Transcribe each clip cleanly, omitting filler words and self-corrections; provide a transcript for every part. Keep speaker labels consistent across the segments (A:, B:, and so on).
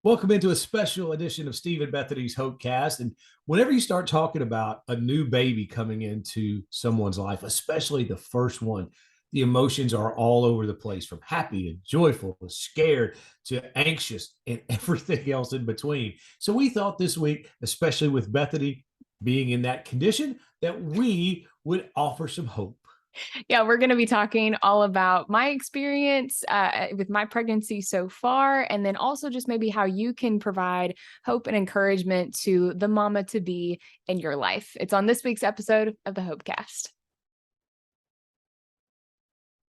A: Welcome into a special edition of Steve and Bethany's Hopecast. And whenever you start talking about a new baby coming into someone's life, especially the first one, the emotions are all over the place, from happy to joyful to scared to anxious and everything else in between. So we thought this week, especially with Bethany being in that condition, that we would offer some hope.
B: Yeah, we're going to be talking all about my experience with my pregnancy so far, and then also just maybe how you can provide hope and encouragement to the mama to be in your life. It's on this week's episode of the Hopecast.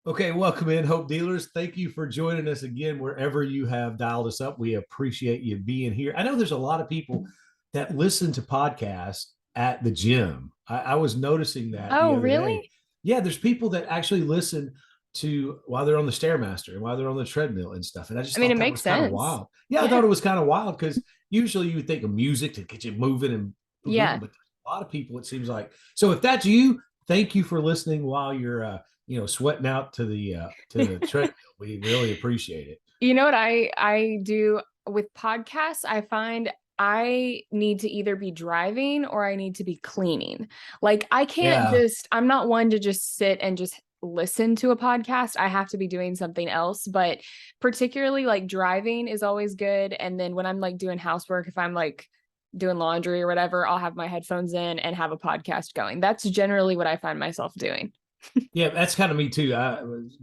A: Okay, welcome in, Hope Dealers. Thank you for joining us again wherever you have dialed us up. We appreciate you being here. I know there's a lot of people that listen to podcasts at the gym. I was noticing that the
B: Oh,
A: other day.
B: really?
A: Yeah, there's people that actually listen to while they're on the Stairmaster and while they're on the treadmill and stuff. And I just
B: I mean,
A: thought
B: it
A: that
B: makes
A: was kind of
B: sense.
A: wild. Yeah, I
B: Yeah.
A: thought it was kind of wild because usually you would think of music to get you moving and moving,
B: Yeah.
A: but a lot of people, it seems like. So if that's you, thank you for listening while you're sweating out to the treadmill. We really appreciate it.
B: You know what I do with podcasts? I find I need to either be driving or I need to be cleaning. Like
A: Yeah.
B: I'm not one to just sit and just listen to a podcast. I have to be doing something else, but particularly like driving is always good. And then when I'm like doing housework, if I'm like doing laundry or whatever, I'll have my headphones in and have a podcast going. That's generally what I find myself doing.
A: Yeah, that's kind of me too.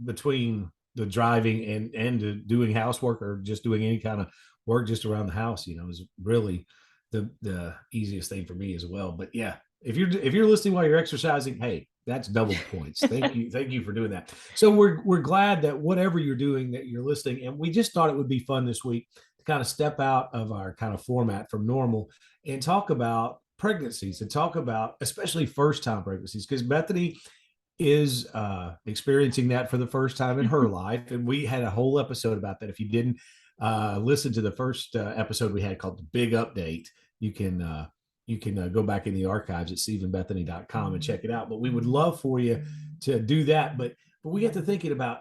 A: Between the driving and doing housework or just doing any kind of work just around the house, is really the easiest thing for me as well. But yeah, if you're listening while you're exercising, hey, that's double points. Thank you for doing that. So we're glad that whatever you're doing that you're listening, and we just thought it would be fun this week to kind of step out of our kind of format from normal and talk about pregnancies and talk about especially first time pregnancies because Bethany is experiencing that for the first time in her life. And we had a whole episode about that. If you didn't listen to the first episode we had called the Big Update, you can go back in the archives at stephenbethany.com and check it out. But we would love for you to do that. But we get to thinking about,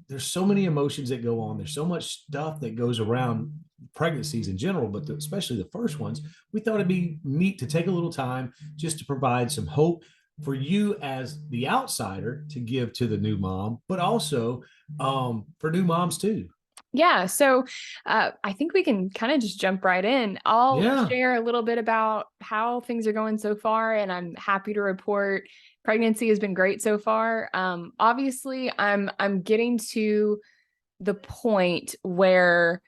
A: there's so many emotions that go on. There's so much stuff that goes around pregnancies in general, but especially the first ones. We thought it'd be neat to take a little time just to provide some hope for you as the outsider to give to the new mom, but also for new moms too.
B: Yeah, so I think we can kind of just jump right in. I'll
A: Yeah.
B: share a little bit about how things are going so far, and I'm happy to report pregnancy has been great so far. Obviously, I'm getting to the point where,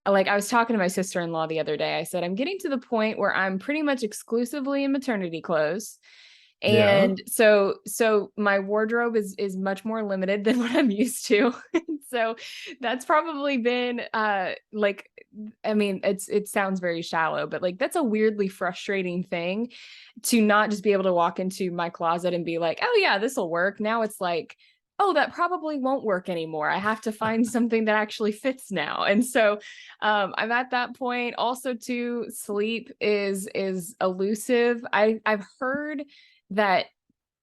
B: like, I was talking to my sister-in-law the other day. I said I'm getting to the point where I'm pretty much exclusively in maternity clothes.
A: Yeah.
B: And so my wardrobe is much more limited than what I'm used to. So that's probably been like, I mean, it sounds very shallow, but like that's a weirdly frustrating thing to not just be able to walk into my closet and be like, oh yeah, this will work. Now it's like, oh, that probably won't work anymore. I have to find something that actually fits now. And so I'm at that point. Also, too, sleep is elusive. I've heard that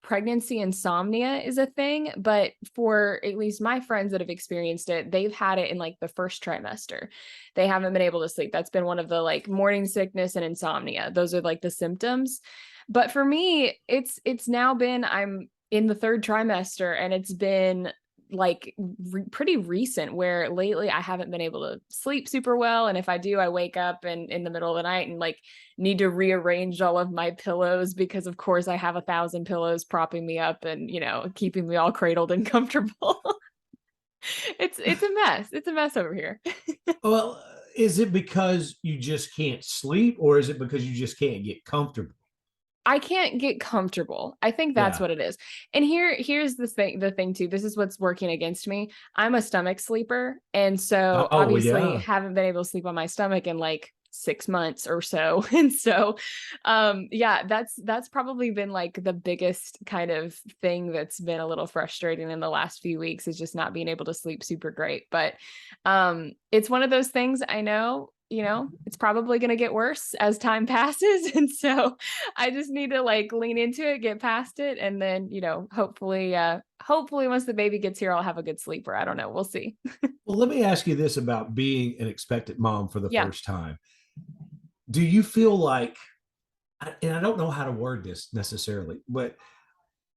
B: pregnancy insomnia is a thing, but for at least my friends that have experienced it, they've had it in like the first trimester. They haven't been able to sleep. That's been one of the like morning sickness and insomnia. Those are like the symptoms. But for me, it's now been I'm in the third trimester and it's been like pretty recent where lately I haven't been able to sleep super well, and if I do I wake up and in the middle of the night and like need to rearrange all of my pillows because of course I have 1,000 pillows propping me up and keeping me all cradled and comfortable. It's a mess over here.
A: Well, is it because you just can't sleep or is it because you just can't get comfortable?
B: I can't get comfortable. I think that's
A: Yeah.
B: what it is. And here's the thing too. This is what's working against me. I'm a stomach sleeper. And so
A: Oh,
B: obviously
A: yeah.
B: haven't been able to sleep on my stomach in like 6 months or so. And so yeah, that's probably been like the biggest kind of thing that's been a little frustrating in the last few weeks is just not being able to sleep super great. But it's one of those things I know it's probably going to get worse as time passes. And so I just need to like lean into it, get past it. And then, hopefully once the baby gets here, I'll have a good sleeper. I don't know. We'll see.
A: Well, let me ask you this about being an expectant mom for the
B: Yeah.
A: first time. Do you feel like, and I don't know how to word this necessarily, but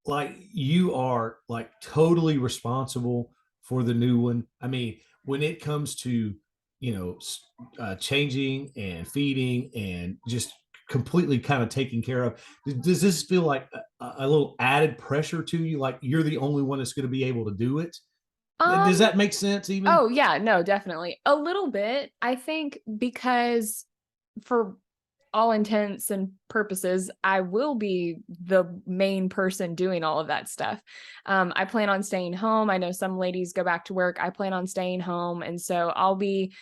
A: like you are like totally responsible for the new one? I mean, when it comes to, changing and feeding and just completely kind of taking care of, does this feel like a little added pressure to you? Like you're the only one that's going to be able to do it? Does
B: Um,
A: that make sense even?
B: oh yeah, no, definitely. A little bit, I think, because for all intents and purposes, I will be the main person doing all of that stuff. I plan on staying home. I know some ladies go back to work. I plan on staying home. And so I'll be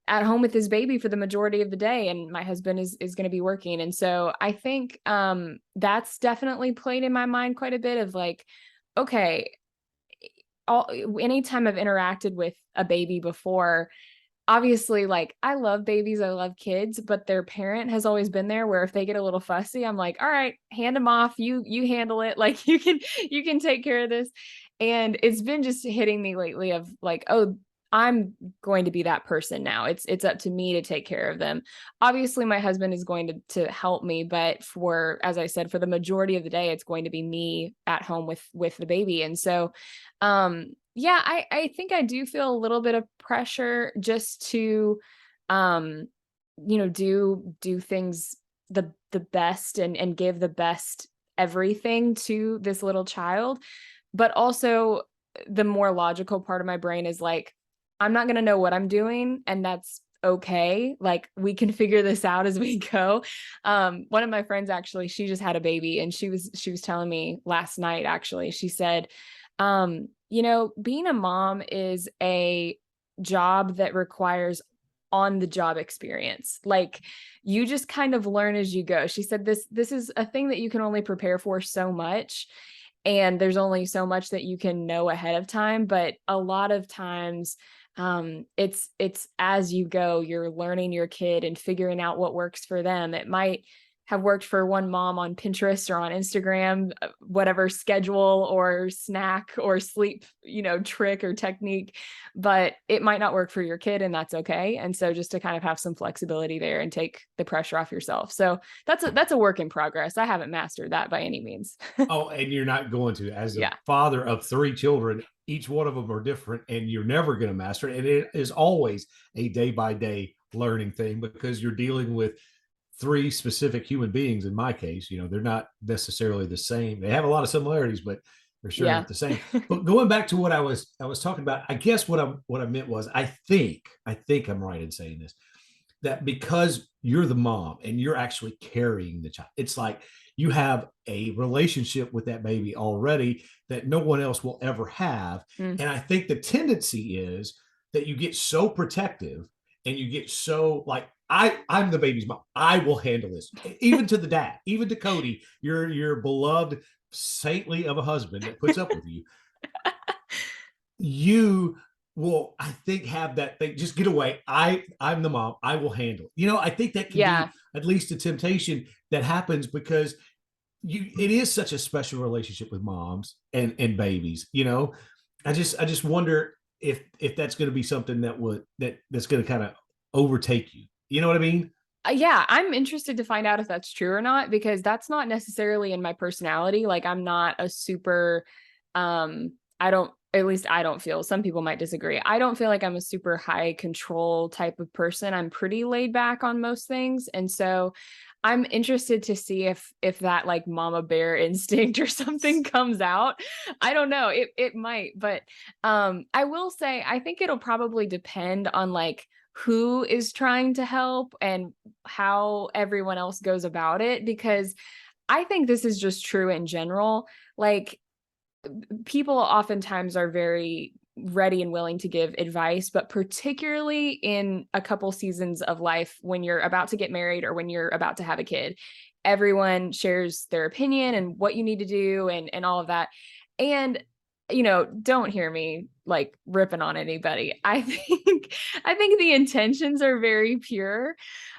B: at home with his baby for the majority of the day, and my husband is going to be working. And so I think that's definitely played in my mind quite a bit of like, okay, anytime I've interacted with a baby before, obviously, like I love babies, I love kids, but their parent has always been there where if they get a little fussy, I'm like, all right, hand them off. You handle it. Like you can take care of this. And it's been just hitting me lately of like, oh, I'm going to be that person now. It's up to me to take care of them. Obviously, my husband is going to help me, but as I said, for the majority of the day, it's going to be me at home with the baby. And so yeah, I think I do feel a little bit of pressure just to do things the best and give the best everything to this little child. But also the more logical part of my brain is like, I'm not going to know what I'm doing, and that's okay. Like we can figure this out as we go. One of my friends, actually, she just had a baby, and she was telling me last night, actually, she said, being a mom is a job that requires on the job experience. Like you just kind of learn as you go. She said this is a thing that you can only prepare for so much, and there's only so much that you can know ahead of time, but a lot of times it's as you go, you're learning your kid and figuring out what works for them. It might have worked for one mom on Pinterest or on Instagram, whatever schedule or snack or sleep, trick or technique, but it might not work for your kid, and that's okay. And so just to kind of have some flexibility there and take the pressure off yourself. So that's a work in progress. I haven't mastered that by any means.
A: Oh, and you're not going to. As a
B: Yeah.
A: father of three children, each one of them are different, and you're never going to master it. And it is always a day by day learning thing because you're dealing with three specific human beings. In my case, they're not necessarily the same. They have a lot of similarities, but they're sure
B: Yeah.
A: not the same. But going back to what I was talking about, I guess what I meant was I think I'm right in saying this, that because you're the mom and you're actually carrying the child, it's like you have a relationship with that baby already that no one else will ever have.
B: Mm.
A: And I think the tendency is that you get so protective and you get so like, I'm the baby's mom. I will handle this. Even to the dad, even to Cody, your beloved saintly of a husband that puts up with you. You will, I think, have that thing. Just get away. I'm the mom. I will handle it. I think that can
B: Yeah.
A: be at least a temptation that happens because it is such a special relationship with moms and babies. I just wonder if that's going to be something that's going to kind of overtake you. You know what I mean?
B: Yeah, I'm interested to find out if that's true or not, because that's not necessarily in my personality. Like I'm not a super I don't, at least I don't feel, some people might disagree. I don't feel like I'm a super high control type of person. I'm pretty laid back on most things. And so I'm interested to see if that like mama bear instinct or something comes out. I don't know. It might, but I will say I think it'll probably depend on like who is trying to help and how everyone else goes about it, because I think this is just true in general. Like people oftentimes are very ready and willing to give advice, but particularly in a couple seasons of life when you're about to get married or when you're about to have a kid, everyone shares their opinion and what you need to do and all of that. And don't hear me like ripping on anybody. I think the intentions are very pure.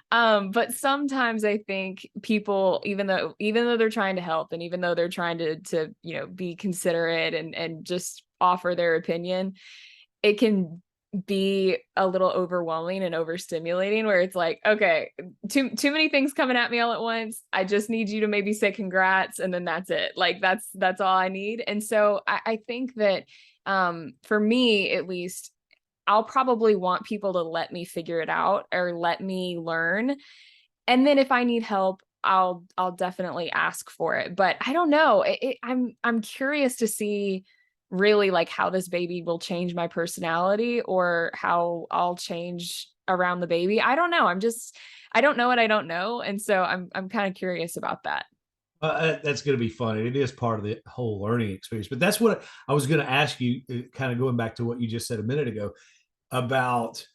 B: But sometimes I think people, even though they're trying to help, and even though they're trying to be considerate and just offer their opinion, it can be a little overwhelming and overstimulating, where it's like, okay, too many things coming at me all at once. I just need you to maybe say congrats, and then that's it. Like that's all I need. And so I think that for me at least, I'll probably want people to let me figure it out or let me learn. And then if I need help, I'll definitely ask for it. But I don't know. I'm curious to see really like how this baby will change my personality, or how I'll change around the baby. I don't know. I don't know what I don't know. And so I'm kind of curious about that.
A: That's going to be fun. And it is part of the whole learning experience. But that's what I was going to ask you, kind of going back to what you just said a minute ago about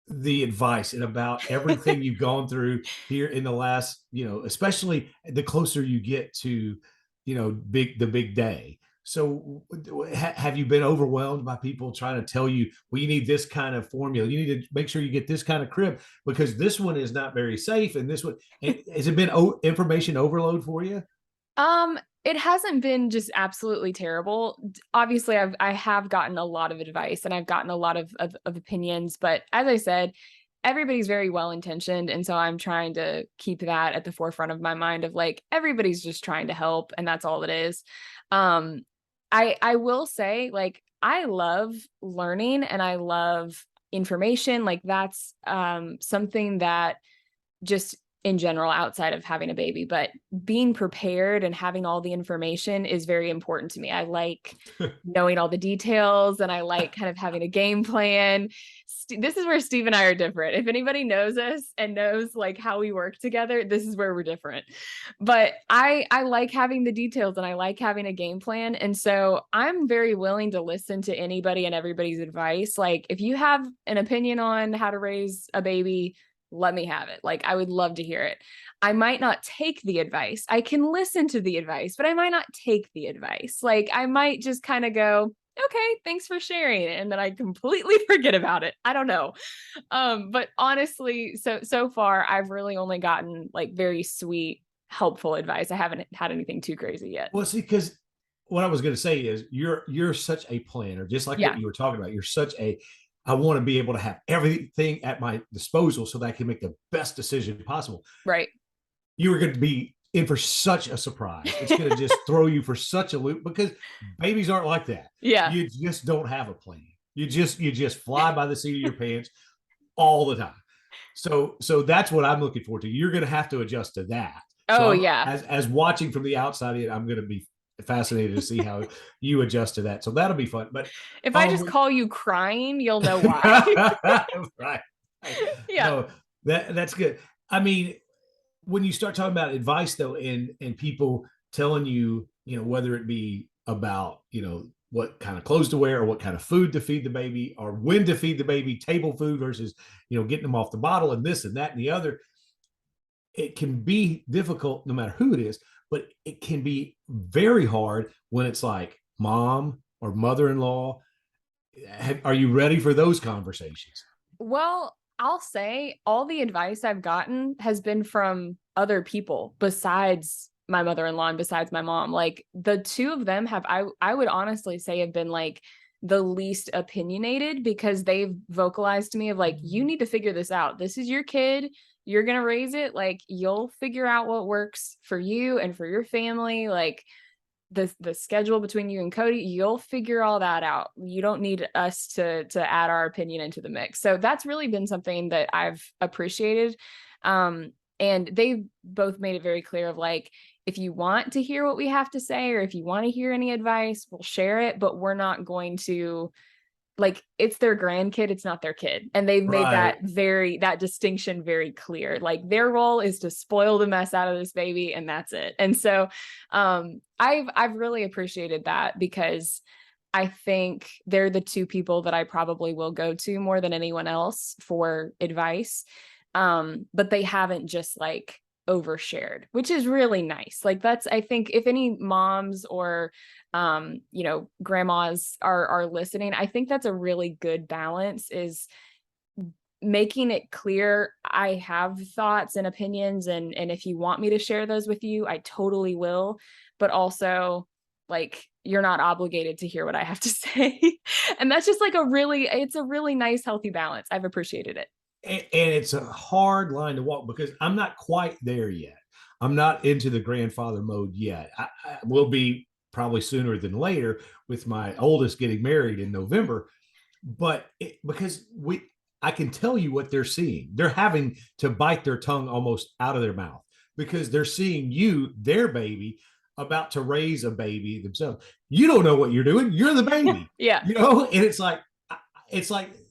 A: the advice and about everything you've gone through here in the last, especially the closer you get to, the big day. So have you been overwhelmed by people trying to tell you, well, you need this kind of formula, you need to make sure you get this kind of crib because this one is not very safe, and this one, has it been information overload for you?
B: It hasn't been just absolutely terrible. Obviously, I have gotten a lot of advice, and I've gotten a lot of opinions, but as I said, everybody's very well intentioned. And so I'm trying to keep that at the forefront of my mind of like, everybody's just trying to help, and that's all it is. Um, I will say, like, I love learning and I love information. Like that's something that just in general outside of having a baby, but being prepared and having all the information is very important to me. I like knowing all the details, and I like kind of having a game plan. This is where Steve and I are different. If anybody knows us and knows like how we work together, this is where we're different. But I like having the details, and I like having a game plan. And so I'm very willing to listen to anybody and everybody's advice. Like if you have an opinion on how to raise a baby, let me have it. Like, I would love to hear it. I might not take the advice. I can listen to the advice, but I might not take the advice. Like, I might just kind of go, okay, thanks for sharing it. And then I completely forget about it. I don't know. But honestly, so far I've really only gotten like very sweet, helpful advice. I haven't had anything too crazy yet.
A: Well, see, because what I was going to say is you're such a planner, just like what
B: Yeah,
A: you were talking about. You're such a I want to be able to have everything at my disposal so that I can make the best decision possible.
B: right.
A: You are going to be in for such a surprise. It's going to just throw you for such a loop because babies aren't like that.
B: Yeah.
A: You just don't have a plan. You just fly by the seat of your pants all the time. So that's what I'm looking forward to. You're going to have to adjust to that. So
B: Oh
A: I'm
B: yeah.
A: as watching from the outside, I'm going to be fascinated to see how you adjust to that. So that'll be fun. But
B: If I just call you crying, you'll know why.
A: right.
B: Yeah.
A: No, that's good. I mean, when you start talking about advice though, and people telling you, whether it be about, what kind of clothes to wear or what kind of food to feed the baby or when to feed the baby, table food versus, getting them off the bottle and this and that and the other, it can be difficult no matter who it is, but it can be very hard when it's like mom or mother-in-law. Are you ready for those conversations?
B: Well, I'll say all the advice I've gotten has been from other people besides my mother-in-law and besides my mom. Like the two of them I would honestly say have been like the least opinionated, because they've vocalized to me of like, you need to figure this out. This is your kid. You're going to raise it. Like you'll figure out what works for you and for your family. Like the schedule between you and Cody, you'll figure all that out. You don't need us to add our opinion into the mix. So that's really been something that I've appreciated. And they've both made it very clear of like, if you want to hear what we have to say, or if you want to hear any advice, we'll share it, but we're not going to, like, it's their grandkid, it's not their kid. And they've made
A: Right.
B: that distinction very clear. Like their role is to spoil the mess out of this baby, and that's it. And so I've really appreciated that, because I think they're the two people that I probably will go to more than anyone else for advice. But they haven't just like overshared, which is really nice. Like that's, I think if any moms or, grandmas are listening, I think that's a really good balance, is making it clear I have thoughts and opinions, and if you want me to share those with you, I totally will, but also like you're not obligated to hear what I have to say. And that's just like it's a really nice healthy balance. I've appreciated it.
A: And it's a hard line to walk because I'm not quite there yet. I'm not into the grandfather mode yet. I will be probably sooner than later with my oldest getting married in November. But because I can tell you what they're seeing. They're having to bite their tongue almost out of their mouth because they're seeing you, their baby, about to raise a baby themselves. You don't know what you're doing. You're the baby,
B: Yeah.
A: and it's like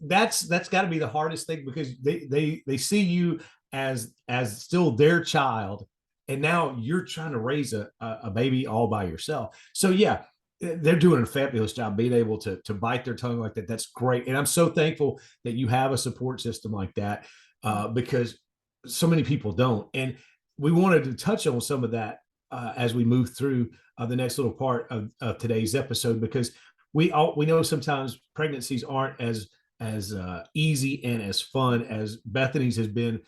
A: that's got to be the hardest thing because they see you as still their child, and now you're trying to raise a baby all by yourself. So yeah, they're doing a fabulous job being able to bite their tongue like that. That's great, and I'm so thankful that you have a support system like that, because so many people don't. And we wanted to touch on some of that as we move through the next little part of today's episode, because we know sometimes pregnancies aren't as easy and as fun as Bethany's has been,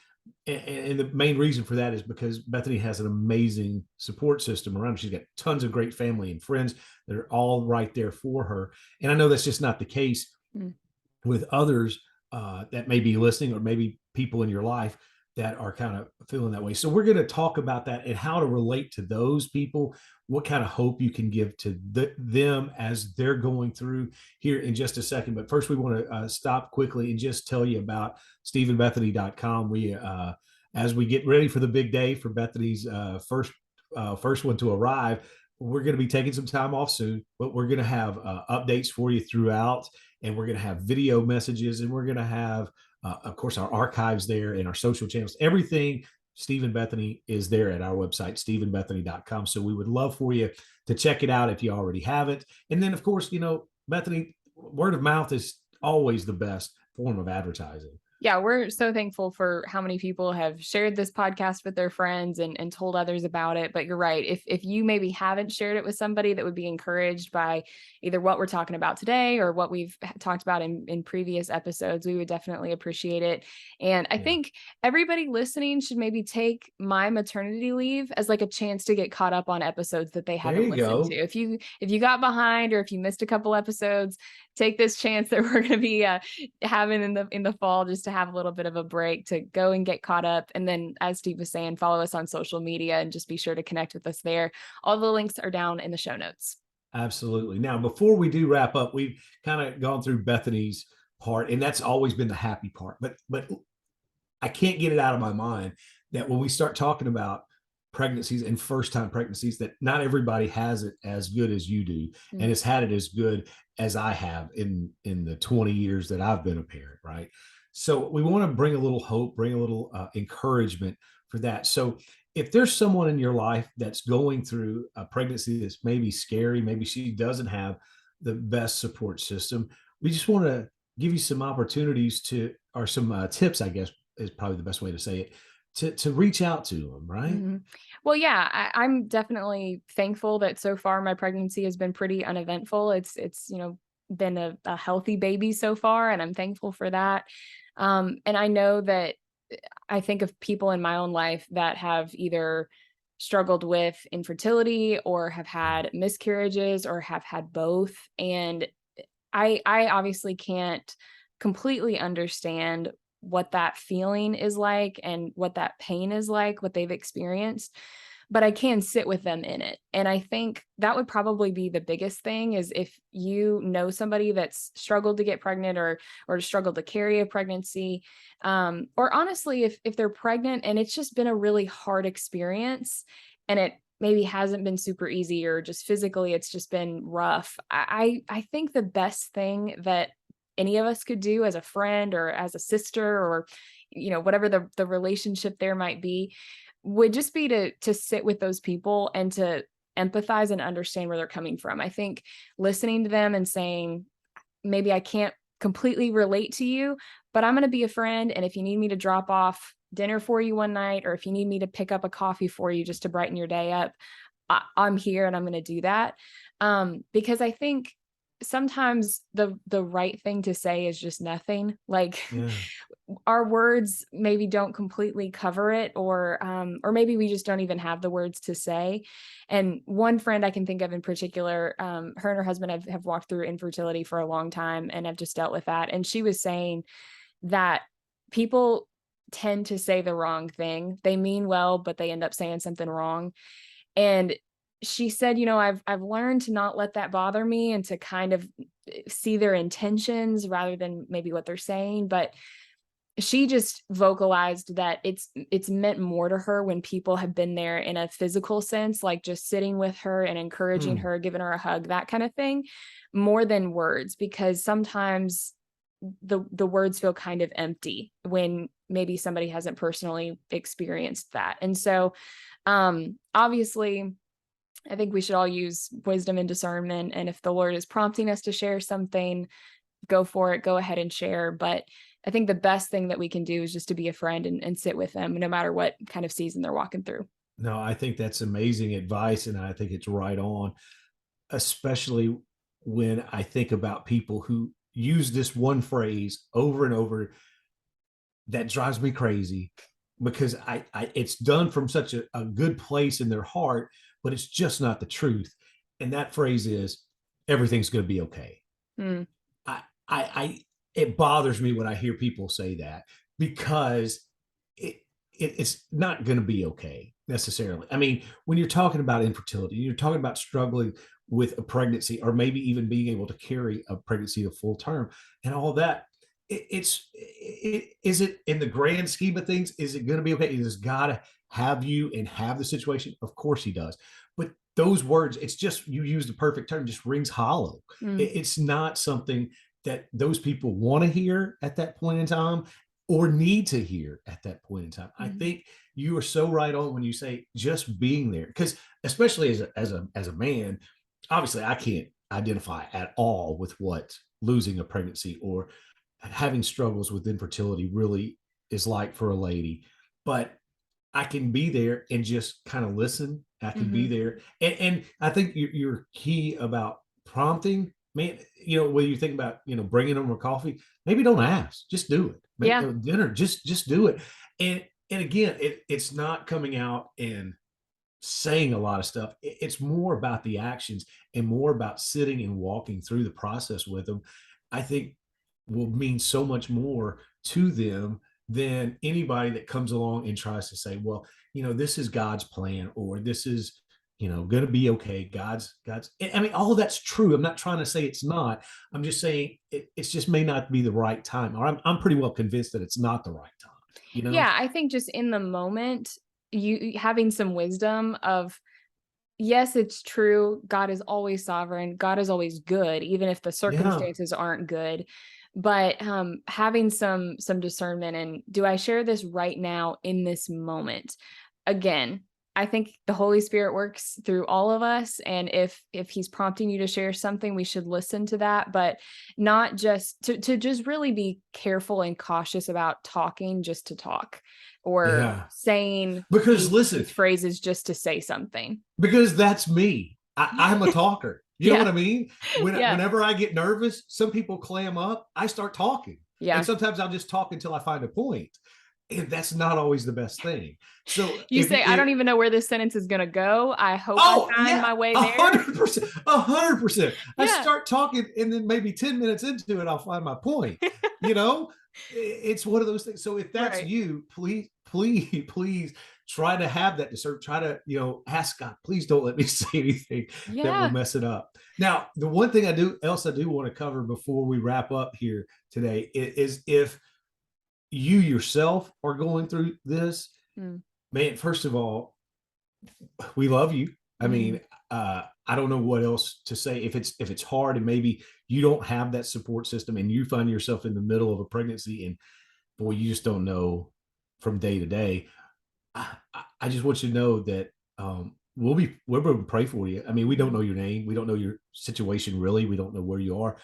A: and the main reason for that is because Bethany has an amazing support system around her. She's got tons of great family and friends that are all right there for her, and I know that's just not the case with others that may be listening, or maybe people in your life that are kind of feeling that way. So we're going to talk about that and how to relate to those people, what kind of hope you can give to them as they're going through here in just a second. But first, we want to stop quickly and just tell you about StephenBethany.com. We, as we get ready for the big day for Bethany's first one to arrive, we're going to be taking some time off soon, but we're going to have updates for you throughout, and we're going to have video messages, and we're going to have of course, our archives there and our social channels, everything. Stephen Bethany is there at our website, StephenBethany.com. So we would love for you to check it out if you already have it. And then, of course, Bethany, word of mouth is always the best form of advertising.
B: Yeah, we're so thankful for how many people have shared this podcast with their friends and told others about it. But you're right. If you maybe haven't shared it with somebody that would be encouraged by either what we're talking about today or what we've talked about in previous episodes, we would definitely appreciate it. And I think everybody listening should maybe take my maternity leave as like a chance to get caught up on episodes that they haven't listened to. If you got behind or if you missed a couple episodes, take this chance that we're going to be having in the fall, just to have a little bit of a break to go and get caught up. And then, as Steve was saying, follow us on social media and just be sure to connect with us there. All the links are down in the show notes.
A: Absolutely. Now, before we do wrap up, we've kind of gone through Bethany's part, and that's always been the happy part. But I can't get it out of my mind that when we start talking about pregnancies and first time pregnancies, that not everybody has it as good as you do, and has had it as good as I have in the 20 years that I've been a parent, right? So we want to bring a little hope, bring a little encouragement for that. So if there's someone in your life that's going through a pregnancy that's maybe scary, maybe she doesn't have the best support system, we just want to give you some opportunities to, or some tips, I guess is probably the best way to say it, to reach out to them, right?
B: Mm-hmm. Well, yeah, I'm definitely thankful that so far my pregnancy has been pretty uneventful. It's been a healthy baby so far, and I'm thankful for that. And I know that I think of people in my own life that have either struggled with infertility or have had miscarriages or have had both. And I obviously can't completely understand what that feeling is like and what that pain is like, what they've experienced, but I can sit with them in it. And I think that would probably be the biggest thing, is if you know somebody that's struggled to get pregnant or struggled to carry a pregnancy, or honestly, if they're pregnant and it's just been a really hard experience and it maybe hasn't been super easy, or just physically it's just been rough. I think the best thing that any of us could do as a friend or as a sister, or whatever the relationship there might be, would just be to sit with those people and to empathize and understand where they're coming from. I think listening to them and saying, maybe I can't completely relate to you, but I'm going to be a friend, and if you need me to drop off dinner for you one night, or if you need me to pick up a coffee for you just to brighten your day up, I'm here and I'm going to do that. Because I think sometimes the right thing to say is just nothing. Like
A: Yeah.
B: our words maybe don't completely cover it, or maybe we just don't even have the words to say. And one friend I can think of in particular, her and her husband have walked through infertility for a long time and have just dealt with that. And she was saying that people tend to say the wrong thing. They mean well, but they end up saying something wrong. And she said, I've learned to not let that bother me and to kind of see their intentions rather than maybe what they're saying. But she just vocalized that it's meant more to her when people have been there in a physical sense, like just sitting with her and encouraging
A: Mm.
B: her, giving her a hug, that kind of thing, more than words, because sometimes the words feel kind of empty when maybe somebody hasn't personally experienced that. And so obviously I think we should all use wisdom and discernment, and if the Lord is prompting us to share something, go for it, go ahead and share. But I think the best thing that we can do is just to be a friend and sit with them no matter what kind of season they're walking through.
A: No, I think that's amazing advice. And I think it's right on, especially when I think about people who use this one phrase over and over. That drives me crazy because it's done from such a good place in their heart, but it's just not the truth. And that phrase is, everything's going to be okay.
B: Mm.
A: I it bothers me when I hear people say that, because it's not going to be okay necessarily. I mean, when you're talking about infertility, you're talking about struggling with a pregnancy, or maybe even being able to carry a pregnancy to full term and all that. Is it, in the grand scheme of things, is it going to be okay? He has got to have you and have the situation. Of course he does. But those words, it's just, you use the perfect term, just rings hollow.
B: Mm.
A: It's not something that those people want to hear at that point in time, or need to hear at that point in time. I think you are so right on when you say just being there, because especially as a man, obviously I can't identify at all with what losing a pregnancy or having struggles with infertility really is like for a lady. But I can be there and just kind of listen. I can be
B: Mm-hmm.
A: there. And I think your key about prompting, man, when you think about, bringing them a coffee, maybe don't ask, just do it.
B: Yeah.
A: Dinner, just do it. And again, it's not coming out and saying a lot of stuff. It's more about the actions and more about sitting and walking through the process with them. I think will mean so much more to them than anybody that comes along and tries to say, well, this is God's plan, or this is, going to be okay. God's, I mean, all of that's true. I'm not trying to say it's not. I'm just saying it's just may not be the right time, or I'm pretty well convinced that it's not the right time.
B: Yeah. I think just in the moment, you having some wisdom of, yes, it's true. God is always sovereign. God is always good, even if the
A: Yeah.
B: circumstances aren't good. But having some discernment, and do I share this right now in this moment? Again, I think the Holy Spirit works through all of us, and if He's prompting you to share something, we should listen to that, but not just to just really be careful and cautious about talking just to talk, or
A: Yeah.
B: saying
A: Because listen,
B: these phrases just to say something.
A: because that's me. I'm a talker. You know
B: Yeah.
A: what I mean?
B: Yeah.
A: Whenever I get nervous, some people clam up. I start talking, and
B: Yeah.
A: sometimes I'll just talk until I find a point, and that's not always the best thing. So
B: You say, I don't even know where this sentence is going to go. I hope I
A: oh
B: find
A: yeah,
B: my way
A: a
B: there.
A: 100%, 100%. I
B: Yeah.
A: start talking, and then maybe 10 minutes into it, I'll find my point. You know, it's one of those things. So if that's
B: Right.
A: you, please try to have that discernment. Try to, ask God, please don't let me say anything that will
B: Yeah.
A: mess it up. Now, the one thing I do want to cover before we wrap up here today is if you yourself are going through this,
B: Mm.
A: man, first of all, we love you. I
B: Mm.
A: mean, I don't know what else to say. If it's hard, and maybe you don't have that support system, and you find yourself in the middle of a pregnancy, and boy, you just don't know from day to day. I just want you to know that we're going to pray for you. I mean, we don't know your name, we don't know your situation really, we don't know where you are,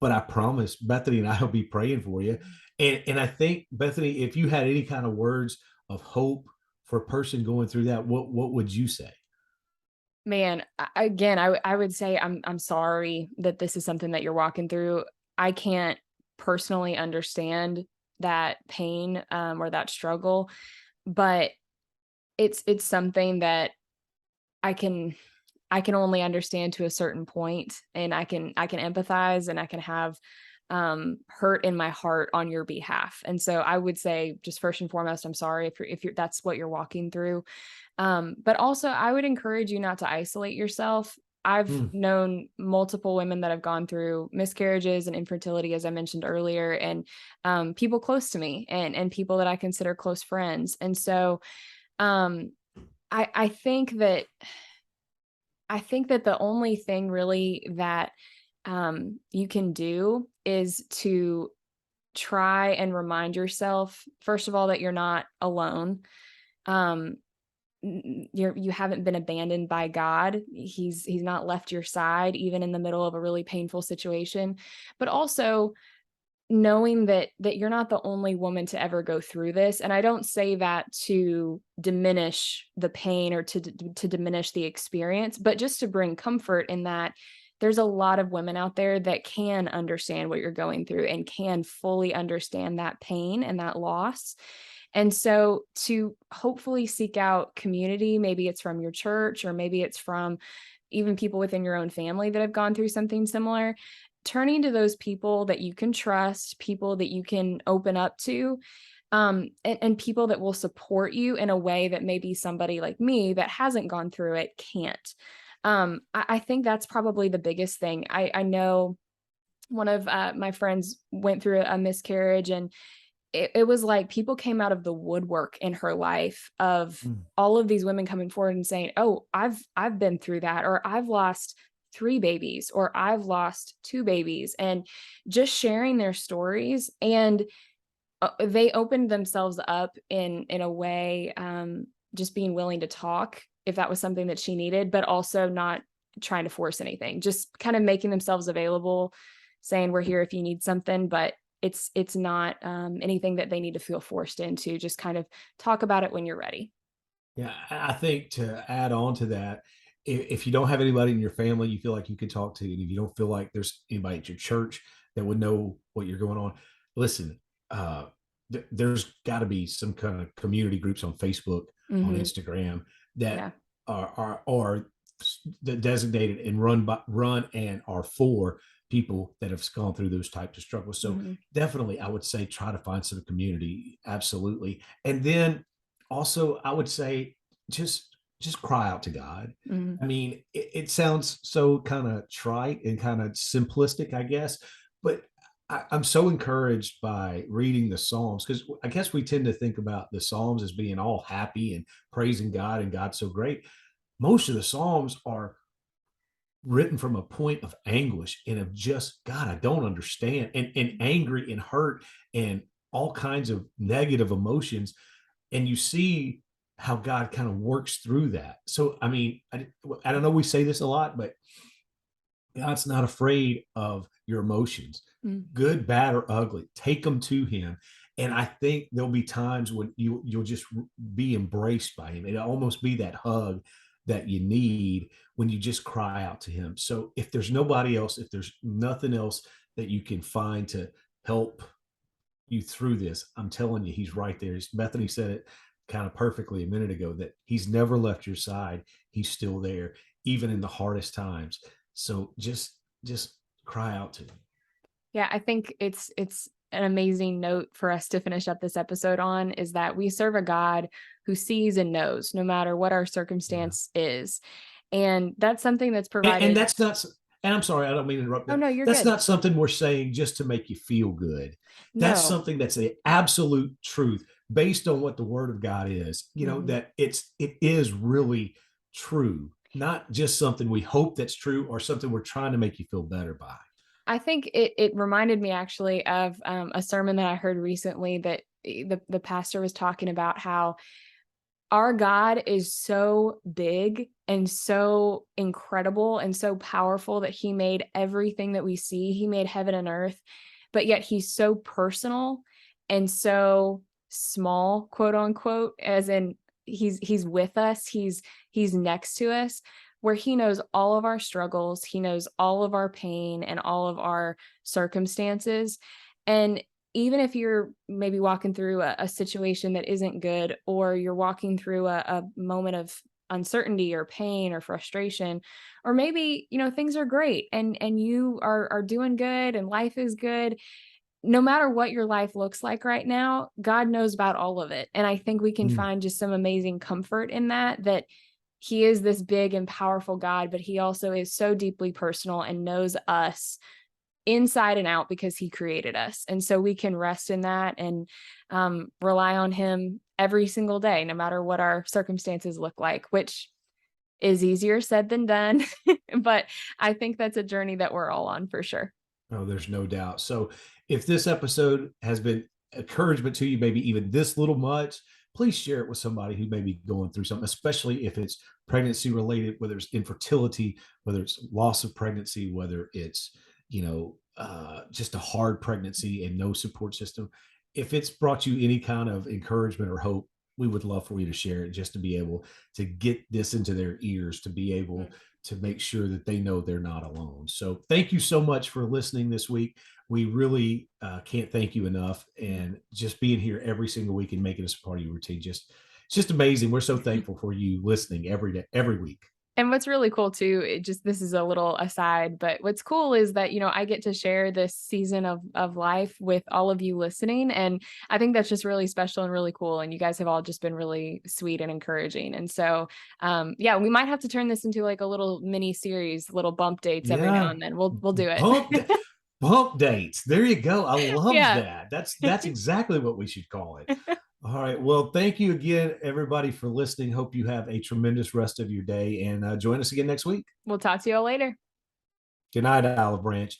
A: but I promise Bethany and I will be praying for you. And I think, Bethany, if you had any kind of words of hope for a person going through that, what would you say?
B: Man, again, I would say I'm sorry that this is something that you're walking through. I can't personally understand that pain, or that struggle, but it's something that I can I can only understand to a certain point, and I can empathize, and I can have hurt in my heart on your behalf. And so I would say, just first and foremost, I'm sorry if you're that's what you're walking through. But also, I would encourage you not to isolate yourself. I've
A: Mm,
B: known multiple women that have gone through miscarriages and infertility, as I mentioned earlier, and people close to me, and people that I consider close friends. And so um, I think that the only thing really that you can do is to try and remind yourself, first of all, that you're not alone. Um, you haven't been abandoned by God. He's not left your side even in the middle of a really painful situation. But also knowing that you're not the only woman to ever go through this. And I don't say that to diminish the pain or to diminish the experience, but just to bring comfort in that there's a lot of women out there that can understand what you're going through and can fully understand that pain and that loss. And so to hopefully seek out community, maybe it's from your church, or maybe it's from even people within your own family that have gone through something similar, turning to those people that you can trust, people that you can open up to, and people that will support you in a way that maybe somebody like me that hasn't gone through it can't. I think that's probably the biggest thing. I know one of my friends went through a miscarriage, and it was like people came out of the woodwork in her life of
A: mm.
B: all of these women coming forward and saying, "Oh, I've been through that," or "I've lost 3 babies," or "I've lost 2 babies," and just sharing their stories. And they opened themselves up in a way, just being willing to talk if that was something that she needed, but also not trying to force anything, just kind of making themselves available, saying, "We're here if you need something," but it's not anything that they need to feel forced into. Just kind of talk about it when you're ready.
A: Yeah, I think to add on to that, if you don't have anybody in your family you feel like you can talk to, and if you don't feel like there's anybody at your church that would know what you're going on, listen, uh, there's got to be some kind of community groups on Facebook, on
B: Hmm.
A: Instagram that
B: Yeah.
A: are designated and run and are for people that have gone through those types of struggles. So
B: Hmm.
A: definitely, I would say try to find some community, absolutely, and then also I would say just cry out to God.
B: Hmm.
A: I mean, it sounds so kind of trite and kind of simplistic, I guess, but I'm so encouraged by reading the Psalms, because I guess we tend to think about the Psalms as being all happy and praising God and God's so great. Most of the Psalms are written from a point of anguish and of just, God, I don't understand, and angry and hurt and all kinds of negative emotions. And you see how God kind of works through that. So, I mean, I don't know, we say this a lot, but God's not afraid of your emotions,
B: Hmm.
A: good, bad, or ugly. Take them to Him, and I think there'll be times when you'll just be embraced by Him. It'll almost be that hug that you need when you just cry out to Him. So if there's nobody else, if there's nothing else that you can find to help you through this, I'm telling you, He's right there. Bethany said it kind of perfectly a minute ago, that He's never left your side. He's still there, even in the hardest times. So just cry out to Him.
B: Yeah, I think it's an amazing note for us to finish up this episode on, is that we serve a God who sees and knows no matter what our
A: Yeah.
B: circumstance is. And that's something that's
A: And
B: provided.
A: that's not, and I'm sorry, I don't mean to interrupt
B: Oh
A: that.
B: no, you're
A: That's
B: good.
A: not something we're saying just to make you feel good. That's
B: No.
A: something that's the absolute truth based on what the word of God is,
B: Mhm.
A: that it is really true, not just something we hope that's true or something we're trying to make you feel better by.
B: I think it reminded me actually of a sermon that I heard recently, that the pastor was talking about how our God is so big and so incredible and so powerful that he made everything that we see. He made heaven and earth, but yet he's so personal and so small, quote unquote, as in he's with us, he's next to us, where he knows all of our struggles, he knows all of our pain and all of our circumstances. And even if you're maybe walking through a situation that isn't good, or you're walking through a moment of uncertainty or pain or frustration, or maybe, things are great and you are doing good and life is good, no matter what your life looks like right now, God knows about all of it. And I think we can
A: Mm.
B: find just some amazing comfort in that he is this big and powerful God, but he also is so deeply personal and knows us inside and out because he created us. And so we can rest in that and rely on him every single day, no matter what our circumstances look like, which is easier said than done. But I think that's a journey that we're all on for sure.
A: Oh, there's no doubt. So if this episode has been encouragement to you, maybe even this little much, please share it with somebody who may be going through something, especially if it's pregnancy related, whether it's infertility, whether it's loss of pregnancy, whether it's, just a hard pregnancy and no support system. If it's brought you any kind of encouragement or hope, we would love for you to share it, just to be able to get this into their ears, to be able to make sure that they know they're not alone. So thank you so much for listening this week. We really can't thank you enough. And just being here every single week and making us a part of your routine, it's just amazing. We're so thankful for you listening every day, every week.
B: And what's really cool too, this is a little aside, but what's cool is that, I get to share this season of life with all of you listening. And I think that's just really special and really cool. And you guys have all just been really sweet and encouraging. And so, yeah, we might have to turn this into like a little mini series, little bump dates every now
A: Yeah.
B: and then. We'll do it.
A: Bump, bump dates. There you go. I love
B: Yeah.
A: that. That's exactly what we should call it. All right. Well, thank you again, everybody, for listening. Hope you have a tremendous rest of your day, and join us again next week.
B: We'll talk to you all later.
A: Good night, Olive Branch.